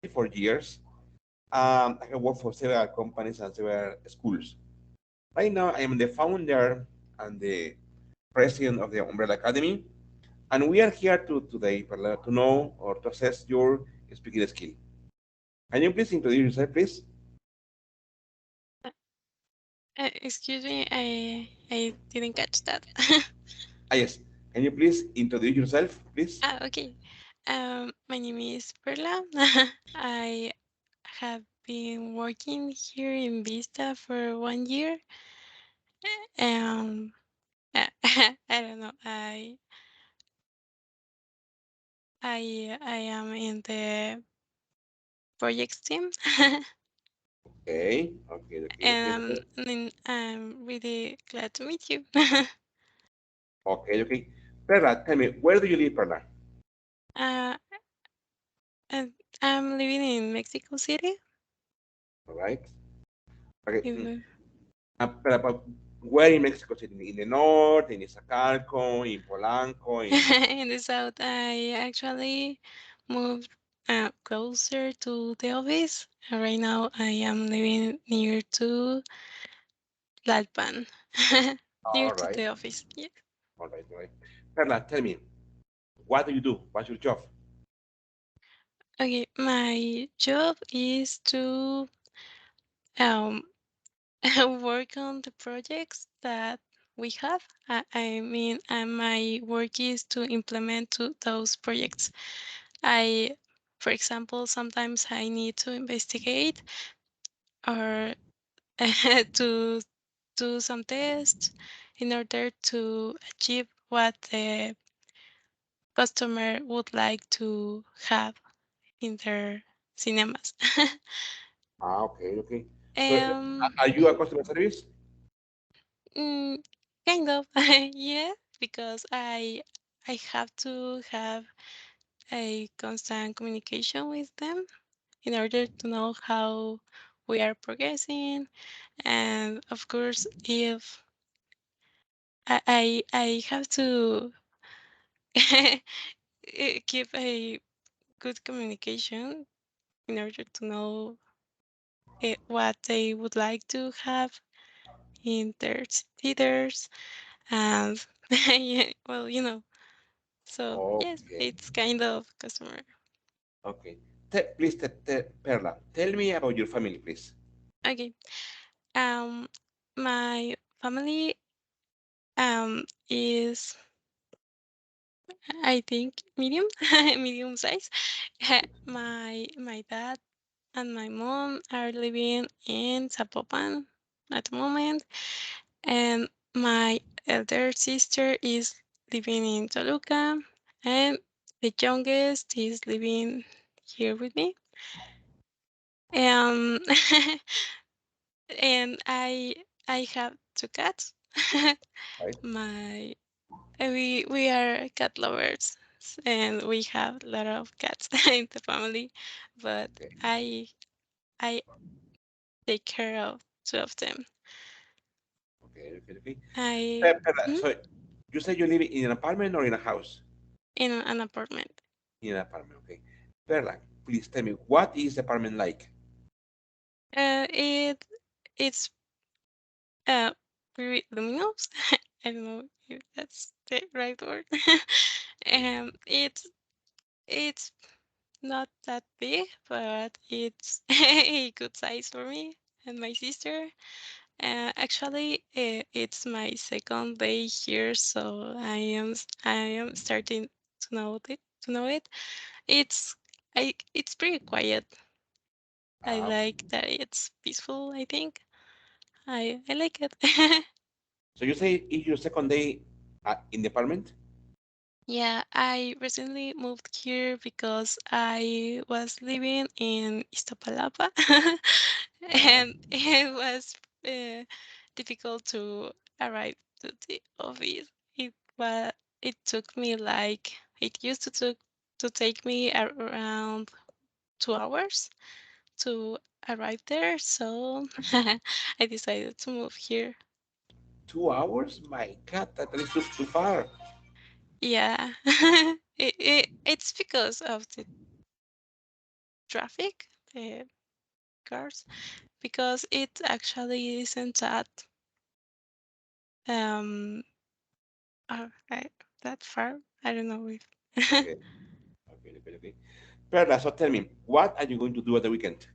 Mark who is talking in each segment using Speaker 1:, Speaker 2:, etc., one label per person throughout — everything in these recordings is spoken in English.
Speaker 1: for years. I have worked for several companies and several schools. Right now, I am the founder and the president of the Umbrella Academy, and we are here today, Perla, to know or to assess your speaking skill. Can you please introduce yourself, please?
Speaker 2: Excuse me, I didn't catch that.
Speaker 1: Yes. Can you please introduce yourself, please?
Speaker 2: Okay. My name is Perla. I have been working here in Vista for 1 year. Um, I don't know. I am in the projects team,
Speaker 1: Okay, okay, okay, okay,
Speaker 2: and I'm really glad to meet you.
Speaker 1: okay, okay. Perla, tell me, where do you live, Perla?
Speaker 2: uh, and I'm living in Mexico City.
Speaker 1: All right. Okay.
Speaker 2: In
Speaker 1: But where in Mexico City? In the north, in Iztacalco, in Polanco, in.
Speaker 2: in the south, I actually moved closer to the office. Right now, I am living near to Tlalpan, near
Speaker 1: All
Speaker 2: to
Speaker 1: right,
Speaker 2: the office. Yeah.
Speaker 1: all right, all right. Perla, tell me, what do you do? What's your job?
Speaker 2: Okay, my job is to um work on the projects that we have. I mean, my work is to implement those projects. I, for example, sometimes I need to investigate or to do some tests in order to achieve what the customer would like to have in their cinemas.
Speaker 1: Okay, okay. So,
Speaker 2: um,
Speaker 1: are you a customer service?
Speaker 2: mm, kind of, yeah, because I have to have a constant communication with them in order to know how we are progressing, and of course, if I have to keep a good communication in order to know what they would like to have in their theaters. And yeah, well, so yes,
Speaker 1: Okay,
Speaker 2: it's kind of customer.
Speaker 1: okay. Please, Perla, tell me about your family, please.
Speaker 2: Okay. Um, my family is, I think, medium, medium size. My dad and my mom are living in Zapopan at the moment, and my elder sister is living in Toluca, and the youngest is living here with me. Um, and I have two cats.
Speaker 1: Right?
Speaker 2: my we are cat lovers, and we have a lot of cats in the family, but
Speaker 1: Okay,
Speaker 2: I take care of two of them.
Speaker 1: okay, okay, okay.
Speaker 2: I
Speaker 1: Perla,
Speaker 2: mhm,
Speaker 1: so you say you live in an apartment or in a house?
Speaker 2: in an apartment.
Speaker 1: In an apartment, okay. Perla, please tell me, what is the apartment like?
Speaker 2: It's very luminous. I don't know if that's the right word. It's not that big, but it's a good size for me and my sister. Actually, it's my second day here, so I am starting to know it. It's pretty quiet. I
Speaker 1: Okay.
Speaker 2: like that it's peaceful. I think I like it.
Speaker 1: So you say it's your second day in the apartment?
Speaker 2: Yeah, I recently moved here because I was living in Iztapalapa,
Speaker 1: Uh,
Speaker 2: and it was difficult to arrive to the office. It took me like it used to take me around 2 hours to arrive there, so I decided to move here.
Speaker 1: 2 hours? My God, that is too far.
Speaker 2: Yeah, it's because of the traffic, the cars, because it actually isn't um I, that far. I don't know if
Speaker 1: Okay, okay. Perla, so tell me, what are you going to do at the weekend?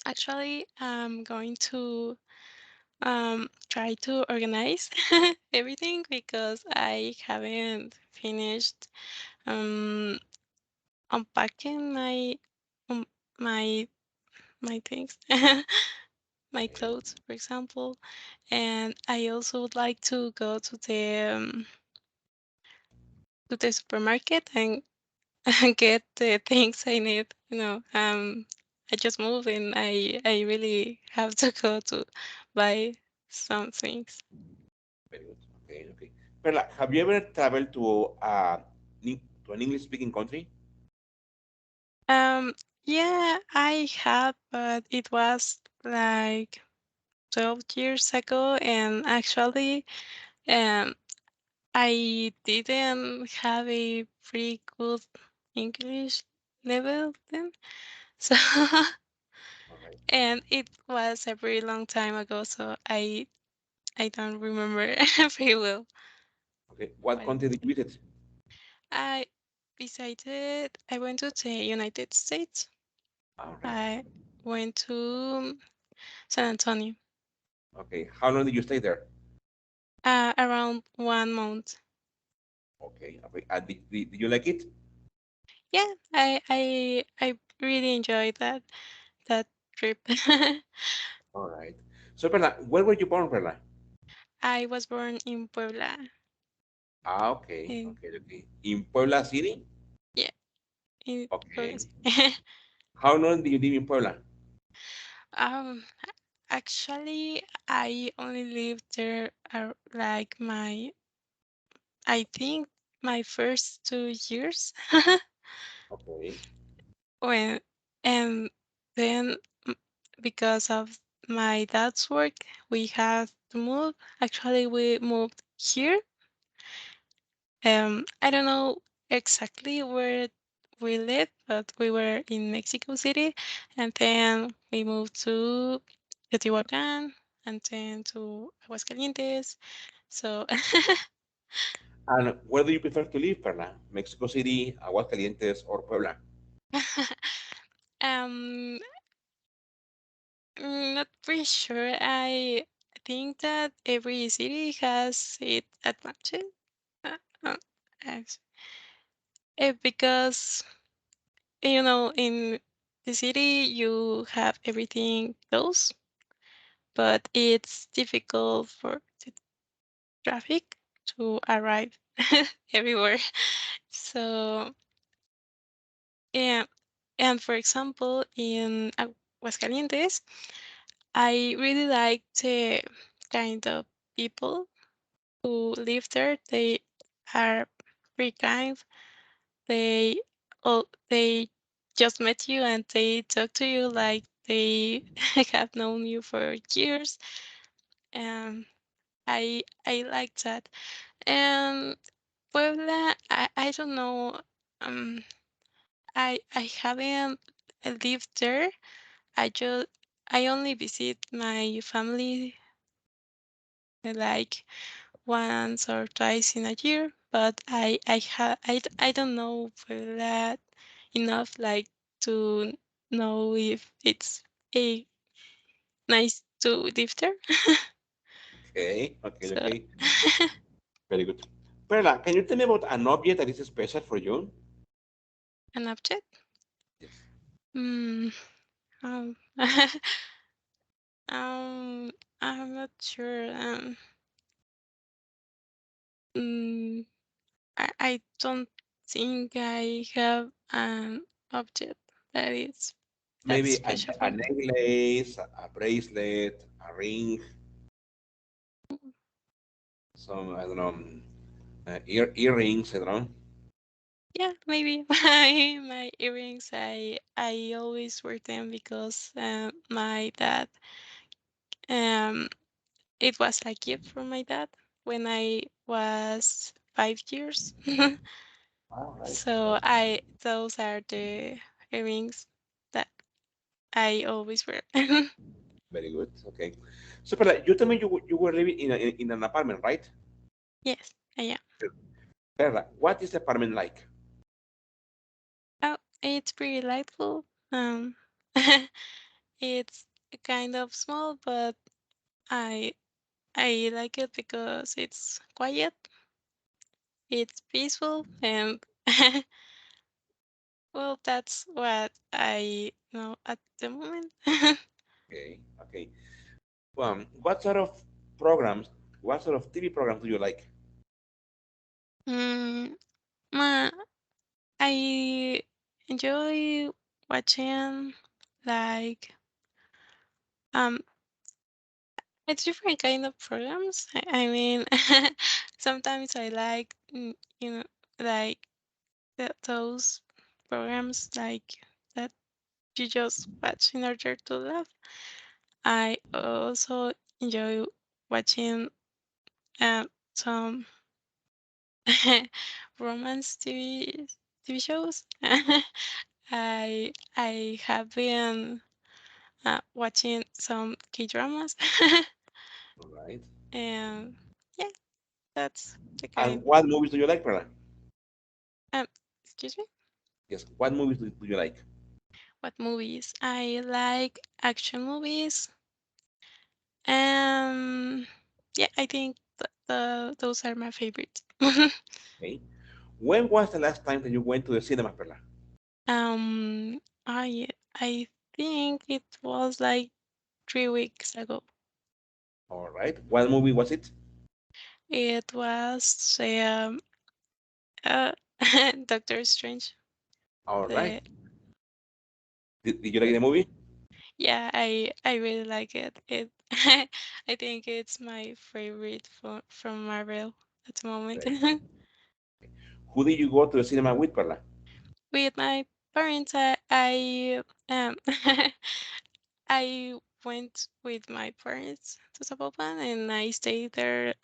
Speaker 2: actually I'm going to try to organize everything because I haven't finished um unpacking um, my my things, my
Speaker 1: Okay,
Speaker 2: clothes, for example. And I also would like to go to the supermarket and get the things I need. I just moved and I really have to go to buy some things.
Speaker 1: very good. Okay. Perla, have you ever traveled to an English-speaking country?
Speaker 2: Um, yeah, I have, but it was like 12 years ago, and actually, um, I didn't have a pretty good English level then. So,
Speaker 1: All right.
Speaker 2: and it was a very long time ago, so I don't remember very well
Speaker 1: Okay. What
Speaker 2: what it
Speaker 1: country
Speaker 2: was
Speaker 1: did you
Speaker 2: like.
Speaker 1: visit?
Speaker 2: I I went to the United States.
Speaker 1: All right.
Speaker 2: I went to San Antonio,
Speaker 1: Okay. How long did you stay there?
Speaker 2: around 1 month.
Speaker 1: Okay. Did you like it?
Speaker 2: Yeah, I really enjoyed that trip.
Speaker 1: All right. So, Perla, where were you born, Perla?
Speaker 2: I was born in Puebla.
Speaker 1: Ah, okay.
Speaker 2: In,
Speaker 1: Okay. In Puebla City?
Speaker 2: yeah, in Puebla.
Speaker 1: Okay. How long did you live in Puebla?
Speaker 2: um, actually, I only lived there like I think my first 2 years.
Speaker 1: Okay.
Speaker 2: when and then m- because of my dad's work, we had to move. Actually, we moved here. I don't know exactly where we live, but we were in Mexico City, and then we moved to Teotihuacan, and then to Aguascalientes. So,
Speaker 1: And where do you prefer to live, Perla? Mexico City, Aguascalientes, or Puebla?
Speaker 2: um, not pretty sure. I think that every city has its advantage. Uh, uh, ex- because in the city you have everything close, but it's difficult for the traffic to arrive everywhere. So, yeah, and for example, in Aguascalientes, I really like the kind of people who live there. They are pretty kind. They just met you and they talk to you like they have known you for years. And I like that. And Puebla, I don't know. Um, I haven't lived there. I only visit my family like once or twice in a year, but I don't know Puebla enough like to know if it's a nice to live there. So
Speaker 1: Okay. Very good. Perla, can you tell me about an object that is special for you?
Speaker 2: an object.
Speaker 1: Yes.
Speaker 2: Hmm. Um, um, I'm not sure. Mm, I don't think I have an object that is that's
Speaker 1: Maybe
Speaker 2: special for
Speaker 1: a
Speaker 2: me.
Speaker 1: necklace, a bracelet, a ring, some, I don't know, earrings, I don't know.
Speaker 2: Yeah, maybe my earrings. I always wear them because my dad um it was a gift from my dad when I was 5 years.
Speaker 1: All right.
Speaker 2: So
Speaker 1: Okay.
Speaker 2: I those are the earrings that I always wear.
Speaker 1: Very good. Okay. So, Perla, you told me you were living in an apartment, right?
Speaker 2: Yes, I am.
Speaker 1: Perla, what is the apartment like?
Speaker 2: Oh, it's pretty delightful. It's kind of small, but I I like it because it's quiet, it's peaceful, and well, that's what I know at the moment.
Speaker 1: Okay. Okay. What sort of programs, what sort of TV programs do you like?
Speaker 2: mm, ma, I enjoy watching like um it's different kind of programs. I mean, sometimes I like you know like those programs like that you just watch in order to laugh. I also enjoy watching some romance TV shows. I have been watching some K dramas,
Speaker 1: All right.
Speaker 2: and yeah, that's the
Speaker 1: And
Speaker 2: kind.
Speaker 1: what movies do you like, Perla?
Speaker 2: Um, excuse me.
Speaker 1: Yes. What movies do you like?
Speaker 2: What movies? I like action movies. Yeah, I think those are my favorites.
Speaker 1: Okay. When was the last time that you went to the cinema, Perla?
Speaker 2: um, I think it was like 3 weeks ago.
Speaker 1: All right. What movie was it?
Speaker 2: It was uh Doctor Strange.
Speaker 1: All right.
Speaker 2: The
Speaker 1: Did you like
Speaker 2: the
Speaker 1: the movie?
Speaker 2: Yeah, I really like it. It I think it's my favorite from Marvel at the moment.
Speaker 1: Very good. Who did you go to the cinema with, Perla?
Speaker 2: With my parents, um I went with my parents to Zapopan and I stayed there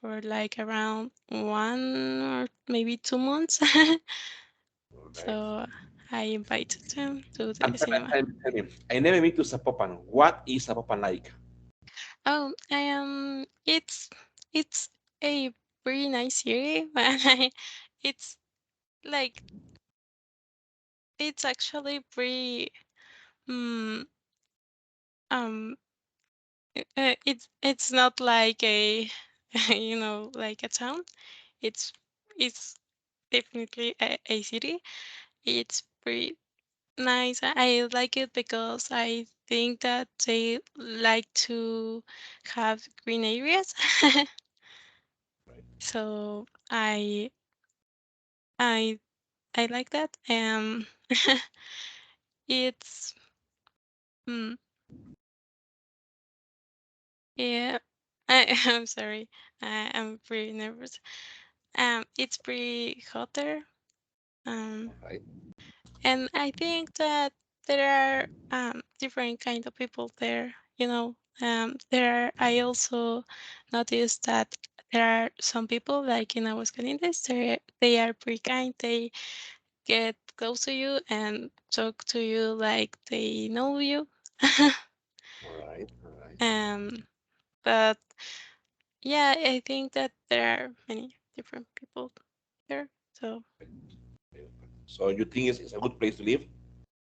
Speaker 2: for like around 1 or maybe 2 months.
Speaker 1: All right.
Speaker 2: So I invited them to the
Speaker 1: And Perla,
Speaker 2: cinema.
Speaker 1: tell me, I never been to Zapopan. What is Zapopan like?
Speaker 2: Oh, it's a pretty nice city. It's like it's actually pretty um um it's not like a like a town. It's it's definitely a city. It's pretty nice. I like it because I think that they like to have green areas.
Speaker 1: Right.
Speaker 2: So I I like that. It's mm, yeah. I'm sorry. I'm pretty nervous. It's pretty hot there. Um,
Speaker 1: All right.
Speaker 2: and I think that there are different kind of people there. There are. I also noticed that there are some people like in Aguascalientes. They are pretty kind. They get close to you and talk to you like they know you.
Speaker 1: All right. All right.
Speaker 2: um, but yeah, I think that there are many different people here. So
Speaker 1: So you think it's a good place to live?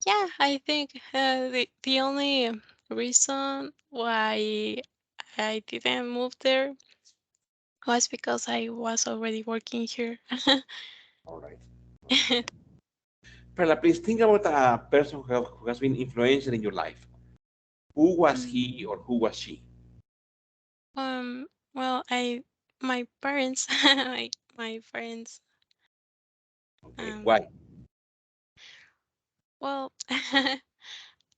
Speaker 2: yeah, I think the only reason why I didn't move there was because I was already working here.
Speaker 1: All right. All right. Perla, please think about a person who has been influential in your life. Who was
Speaker 2: Mm,
Speaker 1: he or who was she?
Speaker 2: well, my parents, my parents,
Speaker 1: Okay.
Speaker 2: um,
Speaker 1: Why?
Speaker 2: well,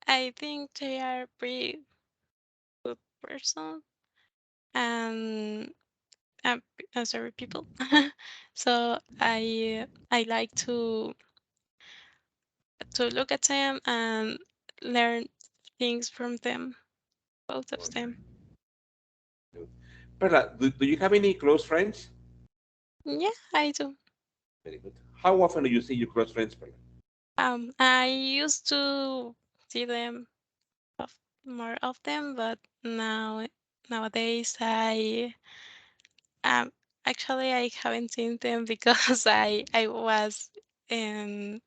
Speaker 2: I think they are pretty good person and sorry, people. So I like to look at them and learn things from them, both of
Speaker 1: All
Speaker 2: them.
Speaker 1: right. Good. Perla, do you have any close friends?
Speaker 2: Yeah, I do.
Speaker 1: Very good. How often do you see your close friends, Perla?
Speaker 2: I used to see them of more of them, but nowadays um actually I haven't seen them because I was in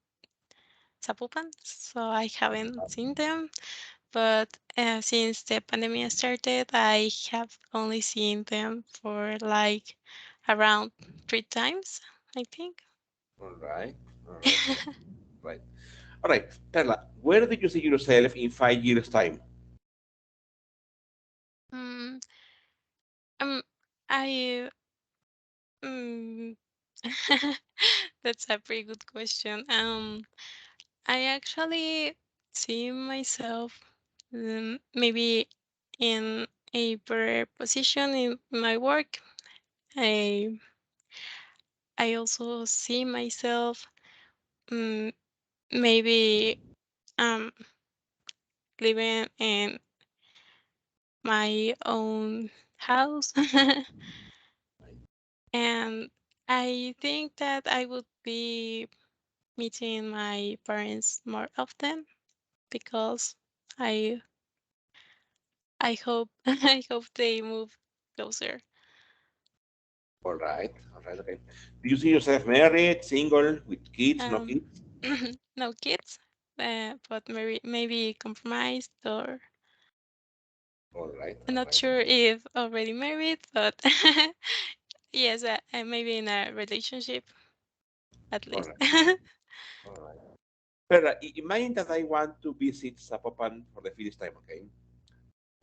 Speaker 2: Zapopan, so I haven't seen them. But since the pandemic started, I have only seen them for like around 3 times, I think.
Speaker 1: All right, all right, all right. Right. All right, Perla, where did you see yourself in 5 years' time?
Speaker 2: mm, um, I mm, that's a pretty good question. I actually see myself maybe in a better position in my work. I I also see myself mm, maybe um living in my own house. And I think that I would be meeting my parents more often because I I hope I hope they move closer.
Speaker 1: All right, okay. Do you see yourself married, single, with kids, no
Speaker 2: Um,
Speaker 1: kids?
Speaker 2: no kids, but maybe compromised or I'm
Speaker 1: All
Speaker 2: not
Speaker 1: right,
Speaker 2: sure if already married, but yes, maybe in a relationship at
Speaker 1: all
Speaker 2: least.
Speaker 1: right, all right. Perla, imagine that I want to visit Zapopan for the first time, okay?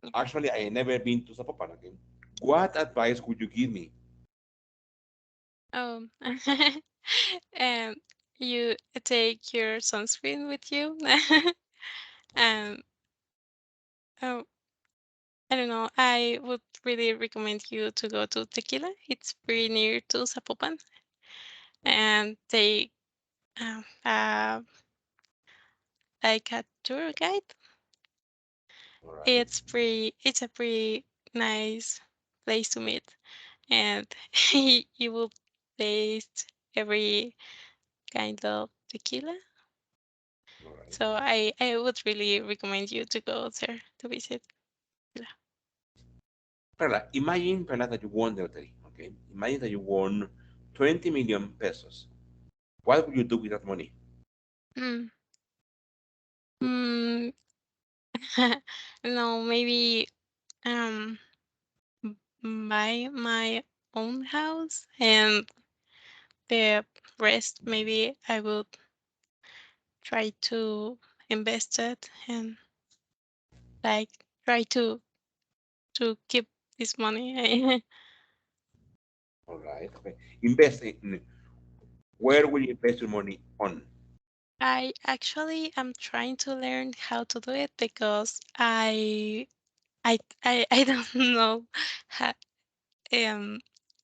Speaker 2: Okay.
Speaker 1: Actually, I never been to Zapopan, okay? What advice would you give me?
Speaker 2: Um, um, you take your sunscreen with you. um, oh, I don't know. I would really recommend you to go to Tequila. It's pretty near to Zapopan, and take like a tour guide.
Speaker 1: All right,
Speaker 2: It's a pretty nice place to meet, and you will taste every kind of tequila.
Speaker 1: all right.
Speaker 2: So I would really recommend you to go there to visit. Tequila.
Speaker 1: Perla, imagine, Perla, that you won the lottery, okay? Imagine that you won 20 million pesos. What would you do with that money?
Speaker 2: Mm. Mm. No, maybe um buy my own house, and the rest maybe I would try to invest it and like try to keep this money.
Speaker 1: All right, okay. Invest in, where will you invest your money on?
Speaker 2: I actually am trying to learn how to do it because I don't know how, um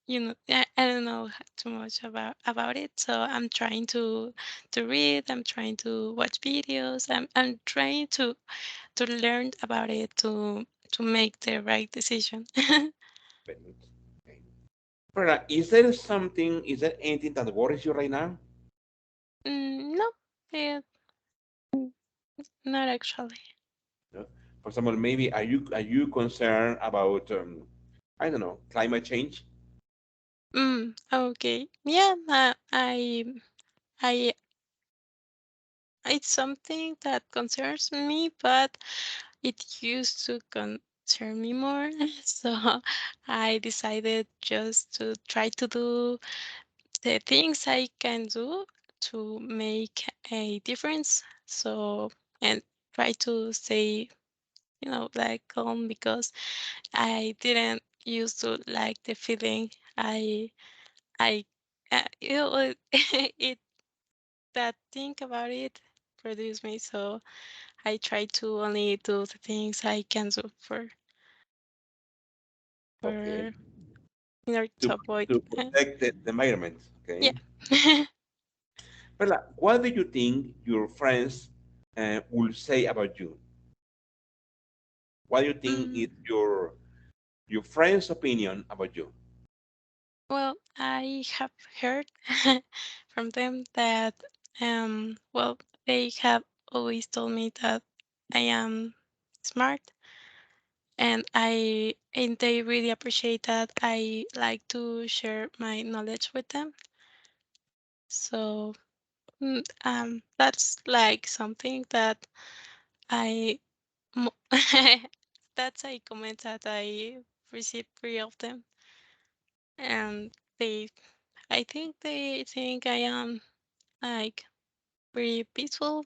Speaker 2: I don't know too much about it, so I'm trying to read, I'm trying to watch videos, I'm trying to learn about it to make the right decision.
Speaker 1: Very good. Okay. Perla, is there anything that worries you right now?
Speaker 2: No, eh, not actually.
Speaker 1: No? For example, maybe are you concerned about I don't know, climate change?
Speaker 2: Okay. Yeah, I it's something that concerns me, but it used to concern me more. So I decided just to try to do the things I can do to make a difference. So, and try to stay, like calm because I didn't used to like the feeling I it that think about it produced me. So I try to only do the things I can do
Speaker 1: Okay.
Speaker 2: for in order
Speaker 1: To
Speaker 2: to avoid.
Speaker 1: to protect the environment.
Speaker 2: Yeah.
Speaker 1: Okay. Perla, what do you think your friends will say about you? What do you think
Speaker 2: mm,
Speaker 1: is your friends' opinion about you?
Speaker 2: well, I have heard from them that well they have always told me that I am smart, and they really appreciate that I like to share my knowledge with them. So that's like something that I mo- that's a comment that I receive pretty often, and they I think they think I am like pretty peaceful,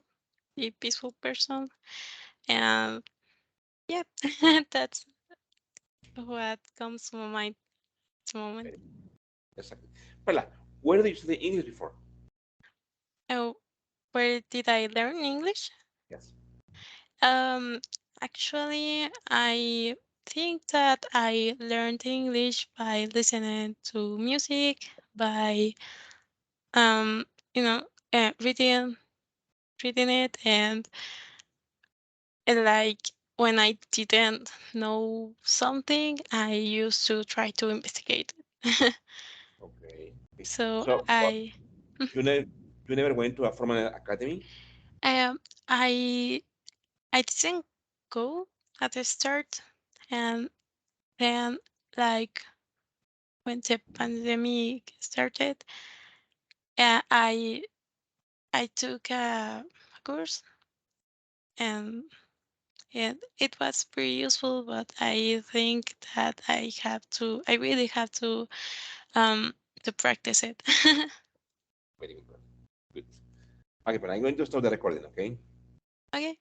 Speaker 2: a peaceful person, and yeah, that's what comes to my mind at the moment.
Speaker 1: Okay, exactly. Perla, where did you study English before?
Speaker 2: Oh, where did I learn English?
Speaker 1: Yes.
Speaker 2: Um, Actually, I think that I learned English by listening to music, by um, you know, reading it, and like when I didn't know something, I used to try to investigate it.
Speaker 1: Okay. Okay.
Speaker 2: So
Speaker 1: So, but
Speaker 2: I,
Speaker 1: you never you never went to a formal academy?
Speaker 2: um, I I didn't go at the start, and then like when the pandemic started, I took a course, and it was pretty useful. But I think that I really have um to practice it.
Speaker 1: Very good. Good. Okay, but I'm going to stop the recording, okay?
Speaker 2: Okay.